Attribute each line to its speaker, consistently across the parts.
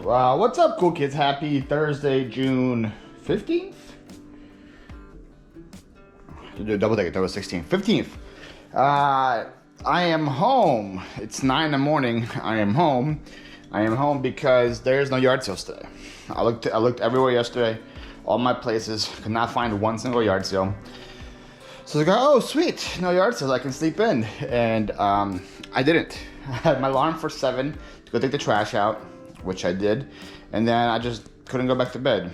Speaker 1: What's up, cool kids? Happy Thursday, June 15th? Double take it, that was 16th. 15th. I am home. It's 9 in the morning. I am home. I am home because there's no yard sales today. I looked everywhere yesterday. All my places. Could not find one single yard sale. So I go, oh sweet, no yard sales, I can sleep in. And I didn't. I had my alarm for 7 to go take the trash out, which I did. And then I just couldn't go back to bed.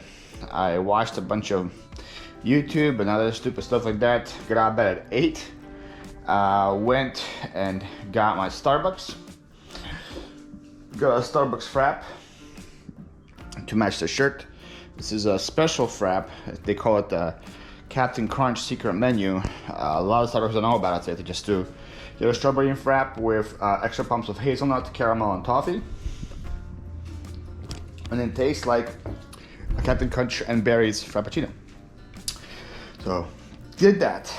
Speaker 1: I watched a bunch of YouTube and other stupid stuff like that. Got out of bed at 8. Went and got my Starbucks. Got a Starbucks frap to match the shirt. This is a special frap. They call it the Captain Crunch secret menu. A lot of Starbucks don't know about it, so they just do get a strawberry frap with extra pumps of hazelnut, caramel, and toffee. And then tastes like a Captain Crunch and berries frappuccino. So, did that.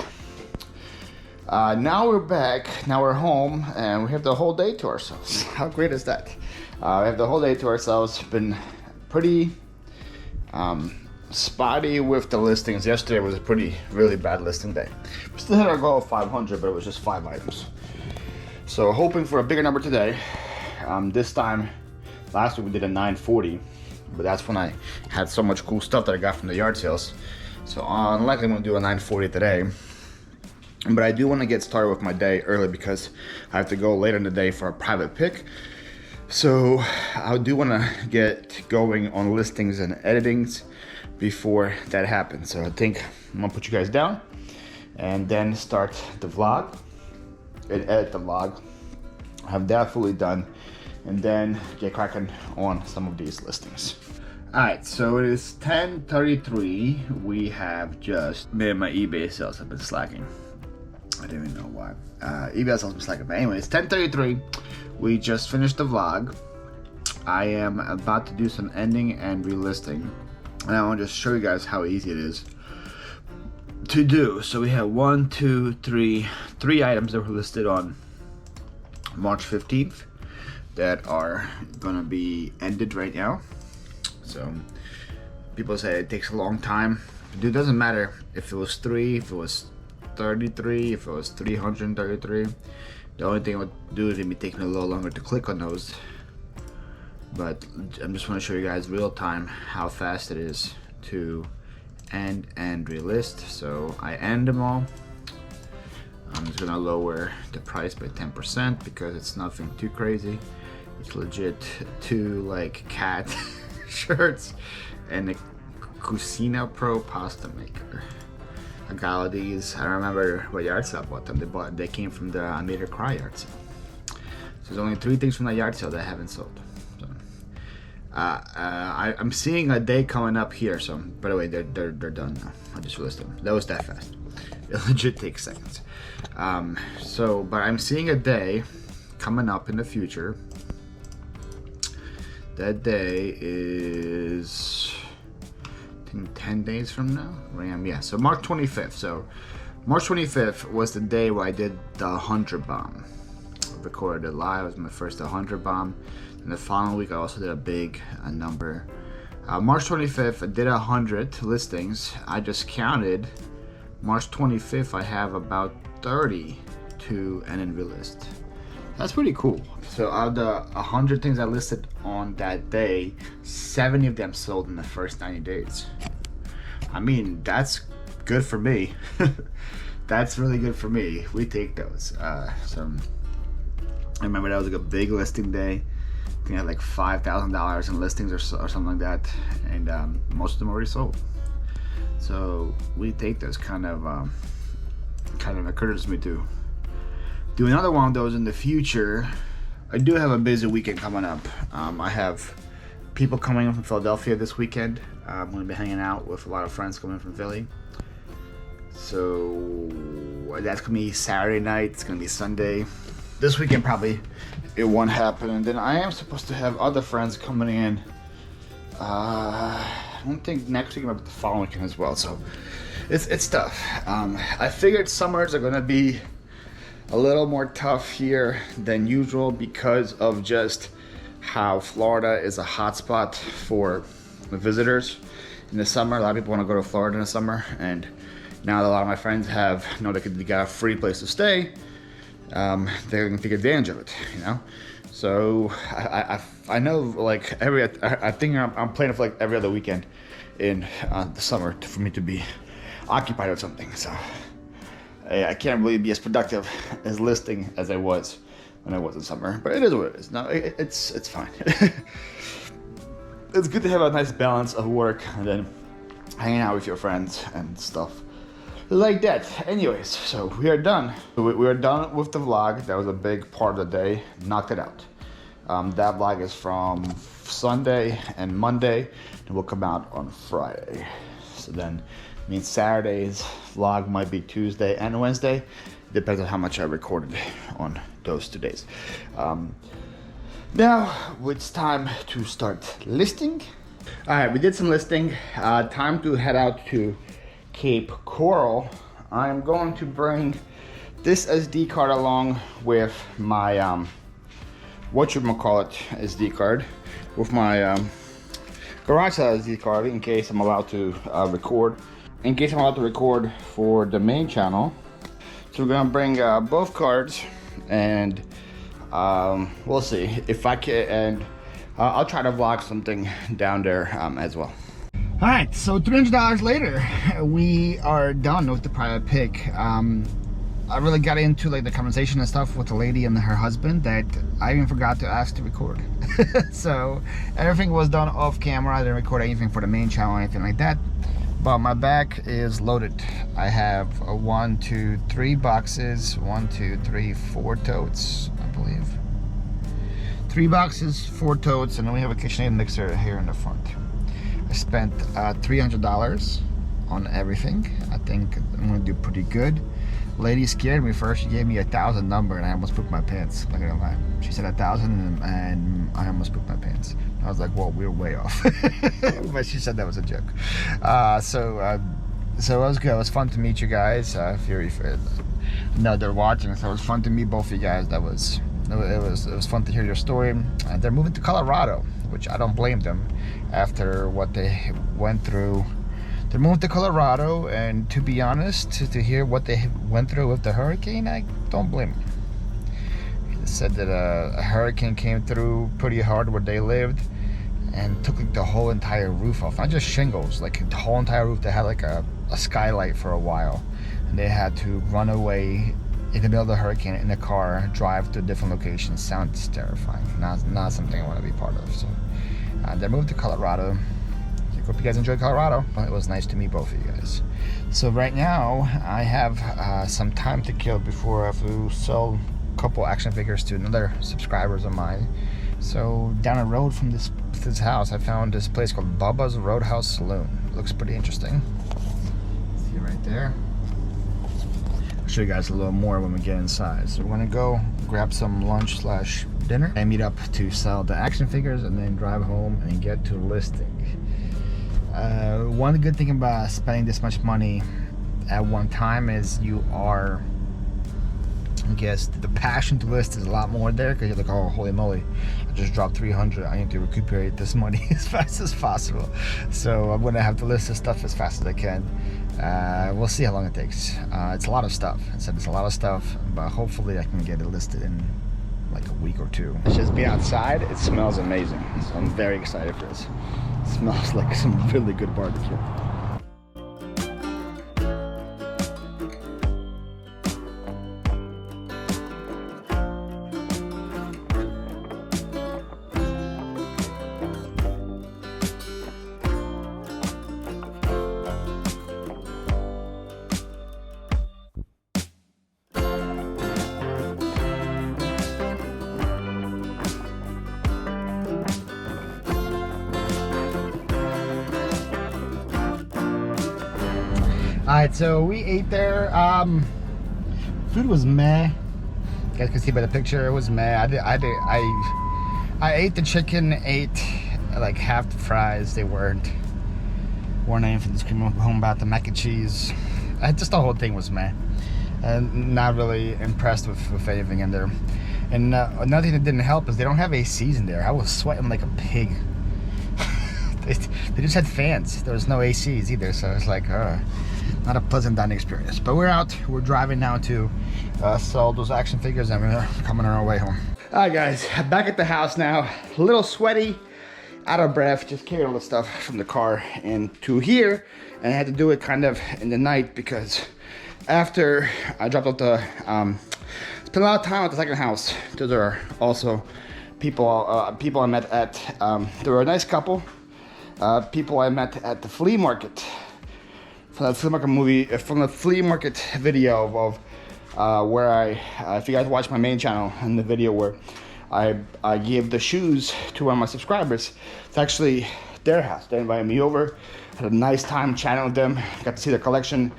Speaker 1: Now we're back, now we're home, and we have the whole day to ourselves. How great is that? We have the whole day to ourselves. Been pretty spotty with the listings. Yesterday was a really bad listing day. We still had our goal of 500, but it was just 5 items. So hoping for a bigger number today. This time, last week we did a 940, but that's when I had so much cool stuff that I got from the yard sales. So unlikely I'm gonna do a 940 today. But I do want to get started with my day early because I have to go later in the day for a private pick. So I do want to get going on listings and editings before that happens. So I think I'm gonna put you guys down and then start the vlog and edit the vlog. Have that fully done and then get cracking on some of these listings. Alright, so it is 10:33. We have just made my eBay sales have been slacking. I don't even know why. eBay sales been slacking. But anyway, it's 10:33. We just finished the vlog. I am about to do some ending and relisting. And I want to just show you guys how easy it is to do. So we have 3 items that were listed on March 15th that are gonna be ended right now. So people say it takes a long time. It doesn't matter if it was 3, if it was 33, if it was 333. The only thing it would do is it would take me a little longer to click on those. But I'm just want to show you guys real time how fast it is to end and relist. So I end them all. I'm just gonna lower the price by 10% because it's nothing too crazy. It's legit 2 like cat shirts and a Cucina Pro pasta maker. I got these. I remember what yard sale I bought them. They came from the I Made Her Cry yard sale. So there's only 3 things from that yard sale that I haven't sold. So, I'm seeing a day coming up here. So by the way, they're done now. I just listed them. That was that fast. It legit takes seconds. But I'm seeing a day coming up in the future. That day is 10 days from now. Yeah, so March 25th. So March 25th was the day where I did the 100 bomb. I recorded it live. It was my first 100 bomb. And the following week I also did a big number. March 25th I did 100 listings. I just counted. March 25th I have about 30 to end and relist. That's pretty cool. So out of the 100 things I listed on that day, 70 of them sold in the first 90 days. I mean, that's good for me. That's really good for me. We take those. So I remember that was like a big listing day. I think I had like $5,000 in listings or something like that, and most of them already sold. So we take those. Kind of encourages me to do another one of those in the future. I do have a busy weekend coming up. I have people coming in from Philadelphia this weekend. I'm going to be hanging out with a lot of friends coming from Philly. So that's going to be Saturday night. It's going to be Sunday. This weekend probably it won't happen. And then I am supposed to have other friends coming in. I don't think next week, but the following weekend as well. So it's tough. I figured summers are going to be a little more tough here than usual because of just how Florida is a hotspot for visitors in the summer. A lot of people want to go to Florida in the summer, and now that a lot of my friends they got a free place to stay, they're gonna take advantage of it, you know. So I know, like I think I'm planning for like every other weekend in the summer for me to be occupied with something. So I can't really be as productive as listing as I was when I was in summer, but it is what it is. No, it's fine. It's good to have a nice balance of work and then hanging out with your friends and stuff like that. Anyways, so we are done. We are done with the vlog. That was a big part of the day. Knocked it out. That vlog is from Sunday and Monday, and will come out on Friday. So then, means Saturday's vlog might be Tuesday and Wednesday. Depends on how much I recorded on those 2 days. Now it's time to start listing. All right, we did some listing. Time to head out to Cape Coral. I'm going to bring this SD card along with my whatchamacallit SD card, with my garage sale SD card in case I'm allowed to record. In case I'm allowed to record for the main channel. So we're gonna bring both cards, and we'll see if I can, and I'll try to vlog something down there as well. All right, so $300 later, we are done with the private pick. I really got into like the conversation and stuff with the lady and her husband that I even forgot to ask to record. So everything was done off camera. I didn't record anything for the main channel or anything like that. But my bag is loaded. I have 1, 2, 3 boxes, 1, 2, 3, 4 totes, I believe. 3 boxes, 4 totes, and then we have a KitchenAid mixer here in the front. I spent $300 on everything. I think I'm gonna do pretty good. Lady scared me first. She gave me 1,000 number, and I almost pooped my pants. Not gonna lie. She said 1,000, and I almost pooped my pants. I was like, "Whoa, we're way off." But she said that was a joke. So it was good. It was fun to meet you guys. If no, they're watching, so it was fun to meet both of you guys. It was fun to hear your story. And they're moving to Colorado, which I don't blame them after what they went through. They moved to Colorado, and to be honest, to hear what they went through with the hurricane, I don't blame them. They said that a hurricane came through pretty hard where they lived and took like the whole entire roof off. Not just shingles, like the whole entire roof. They had like a skylight for a while, and they had to run away in the middle of the hurricane in a car, drive to a different location. Sounds terrifying. Not something I want to be part of. So they moved to Colorado. Hope you guys enjoyed Colorado. It was nice to meet both of you guys. So right now I have some time to kill before I have to sell a couple action figures to another subscribers of mine. So down the road from this house, I found this place called Bubba's Roadhouse Saloon. It looks pretty interesting. See right there. I'll show you guys a little more when we get inside. So we're gonna go grab some lunch / dinner and meet up to sell the action figures, and then drive home and get to listing. One good thing about spending this much money at one time is you are, I guess, the passion to list is a lot more there, because you're like, oh, holy moly, I just dropped 300. I need to recuperate this money as fast as possible. So I'm gonna have to list this stuff as fast as I can. We'll see how long it takes. It's a lot of stuff. I said it's a lot of stuff, but hopefully I can get it listed in like a week or 2. It's just being outside. It smells amazing, so I'm very excited for this. It smells like some really good barbecue. Alright, so we ate there. Food was meh. You guys can see by the picture, it was meh. I ate the chicken, ate like half the fries. They weren't anything to scream home about. The mac and cheese, just the whole thing was meh. And not really impressed with anything in there. And another thing that didn't help is they don't have ACs in there. I was sweating like a pig. They just had fans. There was no ACs either, so it's like not a pleasant dining experience. But we're out. We're driving now to sell those action figures, and we're coming on our way home. All right, guys, back at the house now. A little sweaty, out of breath, just carrying all the stuff from the car into here, and I had to do it kind of in the night because after I dropped off the spent a lot of time at the second house. There are also people I met at they were a nice couple. People I met at the flea market, from the flea market movie, from the flea market video of where if you guys watch my main channel, in the video where I gave the shoes to one of my subscribers, it's actually their house. They invited me over, had a nice time chatting with them, got to see their collection,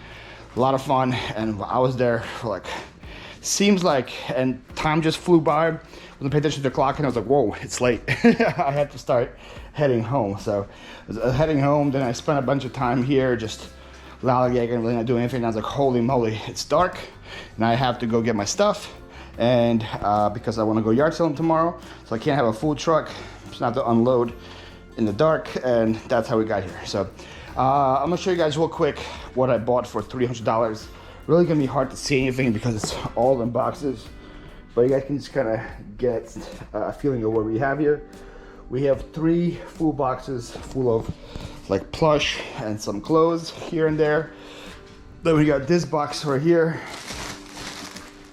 Speaker 1: a lot of fun, and I was there for like, seems like, and time just flew by. Wasn't paying attention to the clock, and I was like, whoa, it's late. I had to start heading home. So I was heading home, then I spent a bunch of time here just lollygagging, really not doing anything. And I was like, holy moly, it's dark, and I have to go get my stuff. And because I want to go yard selling tomorrow, so I can't have a full truck, so I have to unload in the dark, and that's how we got here. So I'm gonna show you guys real quick what I bought for $300. Really gonna be hard to see anything because it's all in boxes, but you guys can just kind of get a feeling of what we have here. We have 3 full boxes full of like plush and some clothes here and there. Then we got this box right here.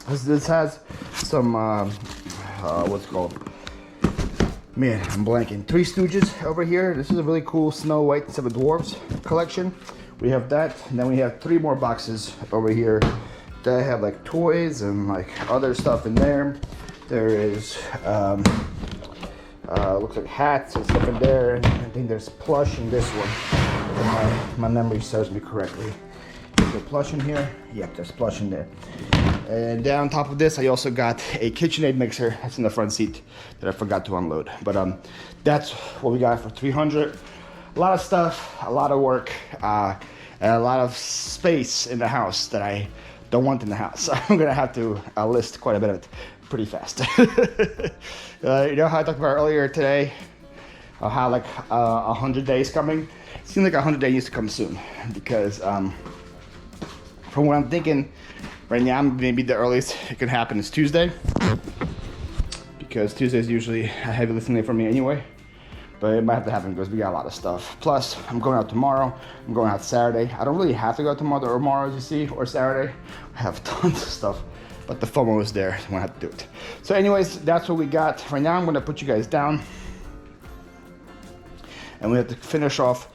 Speaker 1: This has some what's it called? Man, I'm blanking. 3 Stooges over here. This is a really cool Snow White and 7 Dwarfs collection. We have that, and then we have 3 more boxes over here that have like toys and like other stuff in there. There is looks like hats and stuff in there, and I think there's plush in this one, if my memory serves me correctly. Is there plush in here? Yep, there's plush in there. And down on top of this, I also got a KitchenAid mixer that's in the front seat that I forgot to unload. But that's what we got for $300. A lot of stuff, a lot of work, and a lot of space in the house that I don't want in the house. I'm gonna have to list quite a bit of it pretty fast. You know how I talked about earlier today, how like 100 days coming? It seems like 100 days needs to come soon, because from what I'm thinking right now, maybe the earliest it could happen is Tuesday, because Tuesday is usually a heavy lifting day for me anyway. But it might have to happen because we got a lot of stuff. Plus, I'm going out tomorrow. I'm going out Saturday. I don't really have to go tomorrow, as you see, or Saturday. I have tons of stuff, but the FOMO is there, so I'm gonna have to do it. So anyways, that's what we got. Right now, I'm gonna put you guys down, and we have to finish off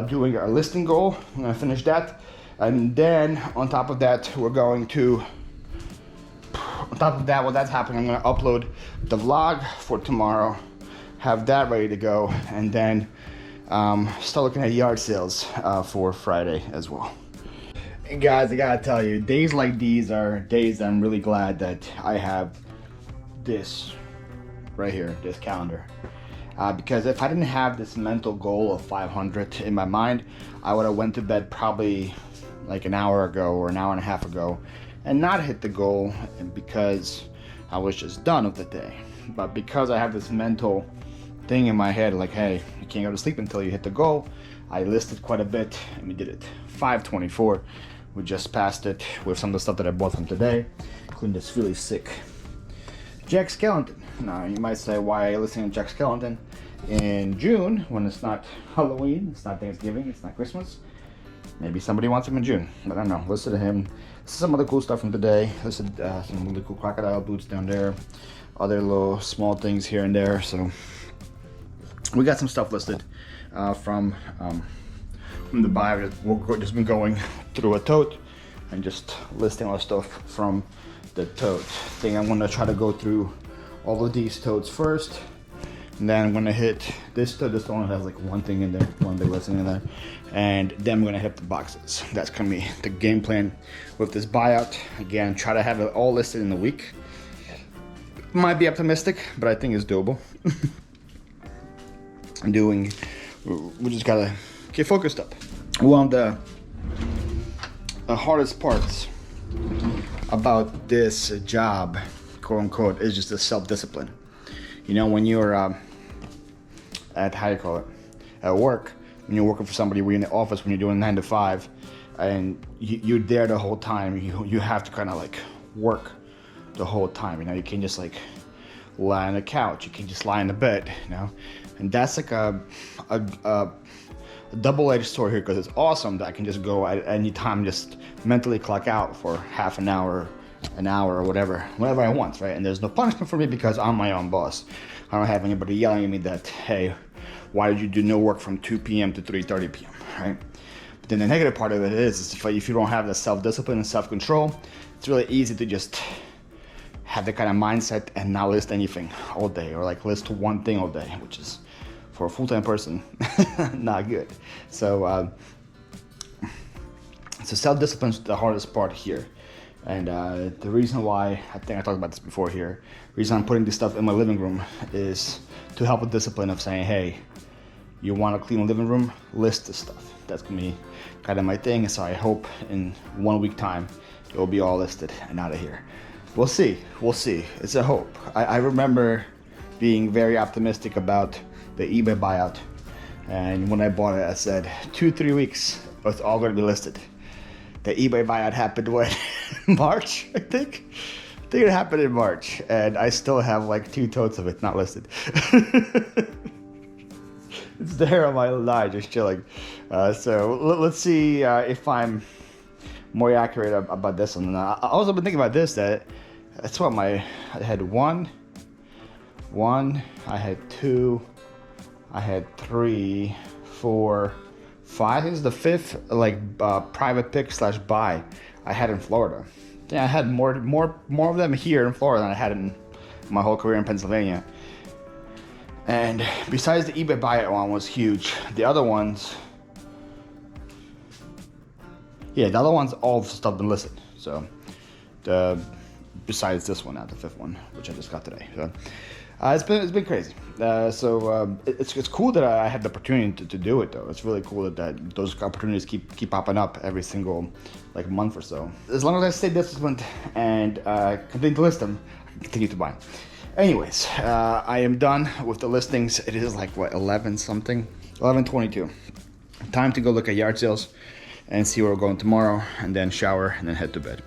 Speaker 1: doing our listing goal. I'm gonna finish that. And then on top of that, we're going to, on top of that, while that's happening, I'm gonna upload the vlog for tomorrow, have that ready to go, and then start looking at yard sales for Friday as well. And guys, I gotta tell you, days like these are days that I'm really glad that I have this right here, this calendar. Because if I didn't have this mental goal of 500 in my mind, I would have went to bed probably like an hour ago or an hour and a half ago and not hit the goal, because I was just done with the day. But because I have this mental thing in my head like, hey, you can't go to sleep until you hit the goal, I listed quite a bit, and we did it. 524. We just passed it with some of the stuff that I bought from today, including this really sick Jack Skellington. Now you might say, why are you listening to Jack Skellington in June when it's not Halloween, it's not Thanksgiving, it's not Christmas? Maybe somebody wants him in June, but I don't know. Listen to him. This is some other cool stuff from today. Listen, some really cool crocodile boots down there, other little small things here and there. So we got some stuff listed from the buyer. We've just been going through a tote and just listing all the stuff from the tote. I think I'm gonna try to go through all of these totes first, and then I'm gonna hit this tote. This one has like one thing in there, one big listing in there, and then I'm gonna hit the boxes. That's gonna be the game plan with this buyout. Again, try to have it all listed in the week. Might be optimistic, but I think it's doable. We just gotta get focused up. One of the hardest parts about this job quote unquote, is just a self-discipline. You know, when you're at, how do you call it, at work, when you're working for somebody, when you're in the office, when you're doing 9 to 5, and you're there the whole time, you have to kind of like work the whole time. You know, you can't just like lie on the couch, you can just lie in the bed, you know. And that's like a double-edged sword here, because it's awesome that I can just go at any time, just mentally clock out for half an hour, or whatever I want, right? And there's no punishment for me because I'm my own boss. I don't have anybody yelling at me that, hey, why did you do no work from 2 p.m. to 3:30 p.m., right? But then the negative part of it is if you don't have the self-discipline and self-control, it's really easy to just have the kind of mindset and not list anything all day, or like list one thing all day, which is, for a full-time person, not good. So self-discipline is the hardest part here. And the reason why, I think I talked about this before here, the reason I'm putting this stuff in my living room is to help with discipline of saying, hey, you want to clean a living room, list this stuff. That's gonna be kind of my thing. So I hope in 1 week time, it will be all listed and out of here. We'll see. It's a hope. I remember being very optimistic about the eBay buyout. And when I bought it, I said 2-3 weeks, it's all gonna be listed. The eBay buyout happened when? March, I think? I think it happened in March. And I still have like 2 totes of it not listed. It's there on my line, just chilling. So let's see if I'm more accurate about this one. I also been thinking about this, that's what I had one, I had 2, I had 3, 4, 5. This is the 5th like private pick / buy I had in Florida. Yeah, I had more of them here in Florida than I had in my whole career in Pennsylvania. And besides the eBay buyout one was huge, the other ones, all stuff been listed. So besides this one, not the 5th one, which I just got today. So it's been crazy. It's cool that I had the opportunity to do it though. It's really cool that those opportunities keep popping up every single like month or so. As long as I stay disciplined and continue to list them, I can continue to buy. Anyways, I am done with the listings. It is like what, 11:22. Time to go look at yard sales and see where we're going tomorrow, and then shower and then head to bed.